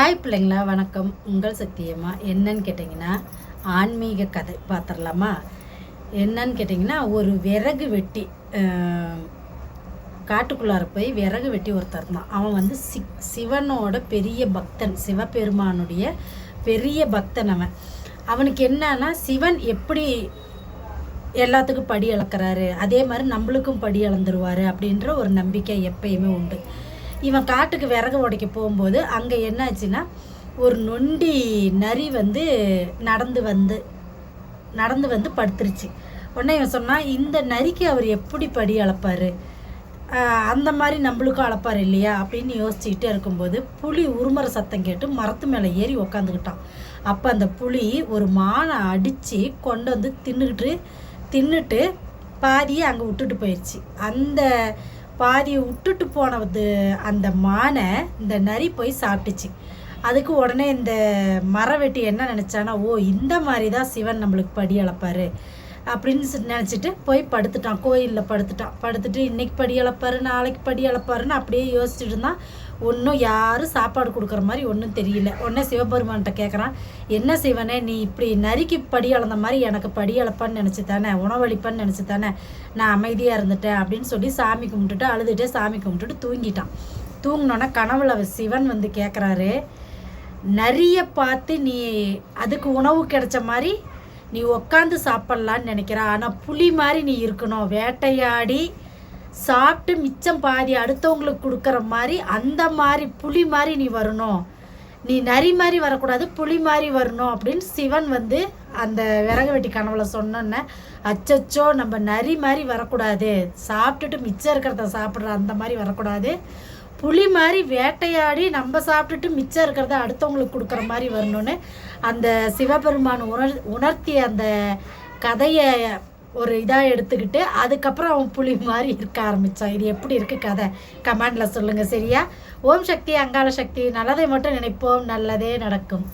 Hi பிள்ளைங்களா, வணக்கம். உங்கள் சக்தியம்மா. என்னன்னு கேட்டிங்கன்னா, ஆன்மீக கதை பார்த்துடலாமா? என்னன்னு கேட்டிங்கன்னா, ஒரு விறகு வெட்டி காட்டுக்குள்ளார போய் விறகு வெட்டி ஒருத்தர் தான். அவன் வந்து சிவனோட பெரிய பக்தன், சிவபெருமானுடைய பெரிய பக்தன். அவனுக்கு என்னன்னா, சிவன் எப்படி எல்லாத்துக்கும் படி அளக்கிறாரு, அதே மாதிரி நம்மளுக்கும் படி அளந்துருவார் அப்படின்ற ஒரு நம்பிக்கை எப்பயுமே உண்டு. இவன் காட்டுக்கு விறகு உடைக்க போகும்போது அங்கே என்னாச்சுன்னா, ஒரு நொண்டி நரி வந்து நடந்து வந்து படுத்துருச்சு. உடனே இவன் சொன்னான், இந்த நரிக்கு அவர் எப்படி படி அளப்பார், அந்த மாதிரி நம்மளுக்கும் அளப்பார் இல்லையா அப்படின்னு யோசிச்சுக்கிட்டே இருக்கும்போது புலி உருமர சத்தம் கேட்டு மரத்து மேலே ஏறி உக்காந்துக்கிட்டான். அப்போ அந்த புலி ஒரு மானை அடித்து கொண்டு வந்து தின்னுட்டு பாதியை அங்கே விட்டுட்டு போயிடுச்சு. அந்த பாதியை விட்டுட்டு போனது அந்த மானை இந்த நரி போய் சாப்பிட்டுச்சு. அதுக்கு உடனே இந்த மரவெட்டி என்ன நினச்சானா, ஓ இந்த மாதிரி தான் சிவன் நம்மளுக்கு படி அளப்பார் அப்படின்னு நினச்சிட்டு போய் படுத்துட்டான். கோயிலில் படுத்துட்டு இன்றைக்கி படி அளப்பார், நாளைக்கு படி அளப்பாருன்னு அப்படியே யோசிச்சுட்டு இருந்தான். ஒன்றும் யாரும் சாப்பாடு கொடுக்குற மாதிரி ஒன்றும் தெரியல. உடனே சிவபெருமான்கிட்ட கேட்குறான், என்ன சிவனே, நீ இப்படி நரிக்கு படி அளந்த மாதிரி எனக்கு படி அளப்பான்னு நினச்சி தானே, உணவளிப்பான்னு நினச்சி தானே நான் அமைதியாக இருந்துட்டேன் அப்படின்னு சொல்லி சாமி கும்பிட்டுட்டு அழுதுகிட்டே சாமி கும்பிட்டுட்டு தூங்கிட்டான். தூங்கினோன்னே கனவுல சிவன் வந்து கேட்குறாரு, நரியை பார்த்து நீ அதுக்கு உணவு கிடைச்ச மாதிரி நீ உக்காந்து சாப்பிட்லான்னு நினைக்கிற, ஆனால் புலி மாதிரி நீ இருக்கணும், வேட்டையாடி சாப்பிட்டு மிச்சம் பாதி அடுத்தவங்களுக்கு கொடுக்குற மாதிரி அந்த மாதிரி புலி மாதிரி நீ வரணும், நீ நரி மாதிரி வரக்கூடாது, புலி மாதிரி வரணும் அப்படின்னு சிவன் வந்து அந்த விறகு வெட்டி கனவுல சொன்னோன்னே, அச்சச்சோ நம்ம நரி மாதிரி வரக்கூடாது, சாப்பிட்டுட்டு மிச்சம் இருக்கிறத சாப்பிட்ற அந்த மாதிரி வரக்கூடாது, புலி மாதிரி வேட்டையாடி நம்ம சாப்பிட்டுட்டு மிச்சம் இருக்கிறத அடுத்தவங்களுக்கு கொடுக்குற மாதிரி வரணும்னு அந்த சிவபெருமான் உணர்த்திய அந்த கதையை ஒரு இதாக எடுத்துக்கிட்டு அதுக்கப்புறம் அவன் புலி மாதிரி இருக்க ஆரம்பித்தான். இது எப்படி இருக்குது கதை கமெண்டில் சொல்லுங்கள், சரியா? ஓம் சக்தி, அங்காள சக்தி. நல்லதை மட்டும் நினைப்போம், நல்லதே நடக்கும்.